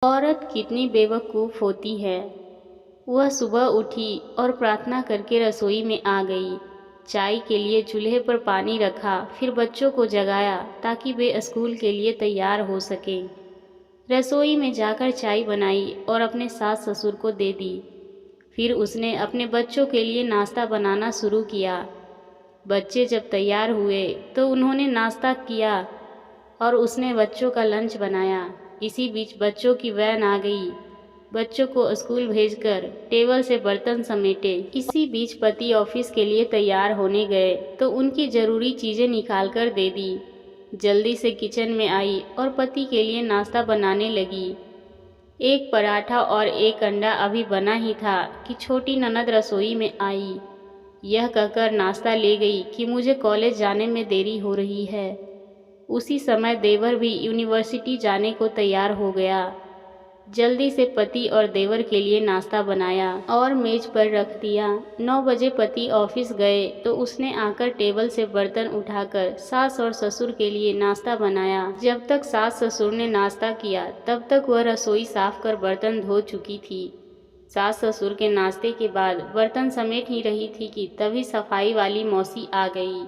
औरत कितनी बेवकूफ़ होती है। वह सुबह उठी और प्रार्थना करके रसोई में आ गई। चाय के लिए चूल्हे पर पानी रखा, फिर बच्चों को जगाया ताकि वे स्कूल के लिए तैयार हो सकें। रसोई में जाकर चाय बनाई और अपने सास ससुर को दे दी। फिर उसने अपने बच्चों के लिए नाश्ता बनाना शुरू किया। बच्चे जब तैयार हुए तो उन्होंने नाश्ता किया और उसने बच्चों का लंच बनाया। इसी बीच बच्चों की वैन आ गई। बच्चों को स्कूल भेजकर टेबल से बर्तन समेटे। इसी बीच पति ऑफिस के लिए तैयार होने गए तो उनकी ज़रूरी चीज़ें निकाल कर दे दी। जल्दी से किचन में आई और पति के लिए नाश्ता बनाने लगी। एक पराठा और एक अंडा अभी बना ही था कि छोटी ननद रसोई में आई। यह कहकर नाश्ता ले गई कि मुझे कॉलेज जाने में देरी हो रही है। उसी समय देवर भी यूनिवर्सिटी जाने को तैयार हो गया। जल्दी से पति और देवर के लिए नाश्ता बनाया और मेज पर रख दिया। 9 बजे पति ऑफिस गए तो उसने आकर टेबल से बर्तन उठाकर सास और ससुर के लिए नाश्ता बनाया। जब तक सास ससुर ने नाश्ता किया तब तक वह रसोई साफ कर बर्तन धो चुकी थी। सास ससुर के नाश्ते के बाद बर्तन समेट ही रही थी कि तभी सफाई वाली मौसी आ गई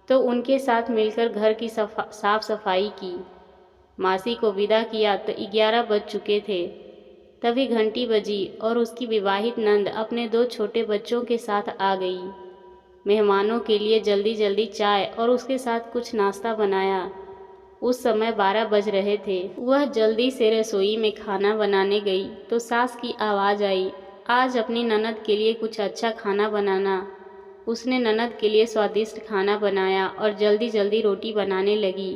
तो उनके साथ मिलकर घर की साफ सफाई की। मासी को विदा किया तो 11 बज चुके थे। तभी घंटी बजी और उसकी विवाहित नंद अपने 2 छोटे बच्चों के साथ आ गई। मेहमानों के लिए जल्दी जल्दी चाय और उसके साथ कुछ नाश्ता बनाया। उस समय 12 बज रहे थे। वह जल्दी से रसोई में खाना बनाने गई तो सास की आवाज़ आई, आज अपनी ननद के लिए कुछ अच्छा खाना बनाना। उसने ननद के लिए स्वादिष्ट खाना बनाया और जल्दी जल्दी रोटी बनाने लगी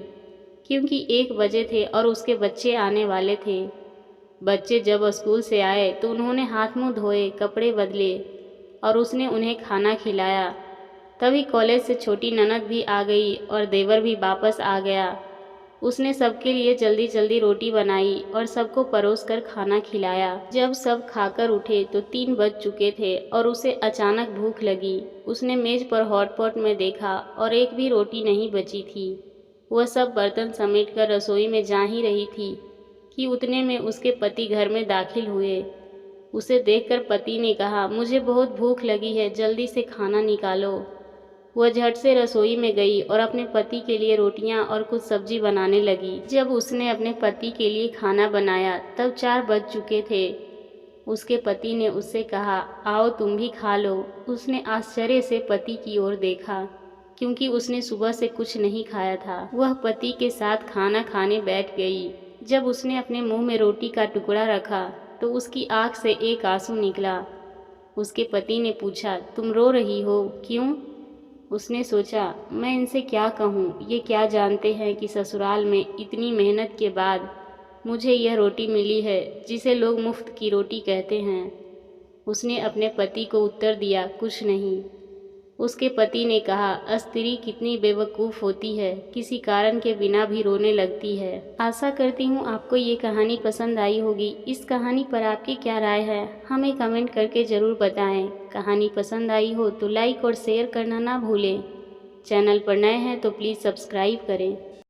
क्योंकि 1 बजे थे और उसके बच्चे आने वाले थे। बच्चे जब स्कूल से आए तो उन्होंने हाथ मुंह धोए, कपड़े बदले और उसने उन्हें खाना खिलाया। तभी कॉलेज से छोटी ननद भी आ गई और देवर भी वापस आ गया। उसने सबके लिए जल्दी जल्दी रोटी बनाई और सबको परोस कर खाना खिलाया। जब सब खाकर उठे तो 3 बज चुके थे और उसे अचानक भूख लगी। उसने मेज पर हॉटपॉट में देखा और एक भी रोटी नहीं बची थी। वह सब बर्तन समेटकर रसोई में जा ही रही थी कि उतने में उसके पति घर में दाखिल हुए। उसे देखकर पति ने कहा, मुझे बहुत भूख लगी है, जल्दी से खाना निकालो। वह झट से रसोई में गई और अपने पति के लिए रोटियां और कुछ सब्जी बनाने लगी। जब उसने अपने पति के लिए खाना बनाया तब 4 बज चुके थे। उसके पति ने उससे कहा, आओ तुम भी खा लो। उसने आश्चर्य से पति की ओर देखा क्योंकि उसने सुबह से कुछ नहीं खाया था। वह पति के साथ खाना खाने बैठ गई। जब उसने अपने मुंह में रोटी का टुकड़ा रखा तो उसकी आंख से एक आंसू निकला। उसके पति ने पूछा, तुम रो रही हो, क्यों? उसने सोचा, मैं इनसे क्या कहूँ, ये क्या जानते हैं कि ससुराल में इतनी मेहनत के बाद मुझे यह रोटी मिली है जिसे लोग मुफ्त की रोटी कहते हैं। उसने अपने पति को उत्तर दिया, कुछ नहीं। उसके पति ने कहा, स्त्री कितनी बेवकूफ़ होती है, किसी कारण के बिना भी रोने लगती है। आशा करती हूँ आपको ये कहानी पसंद आई होगी। इस कहानी पर आपकी क्या राय है, हमें कमेंट करके ज़रूर बताएं। कहानी पसंद आई हो तो लाइक और शेयर करना ना भूलें। चैनल पर नए हैं तो प्लीज़ सब्सक्राइब करें।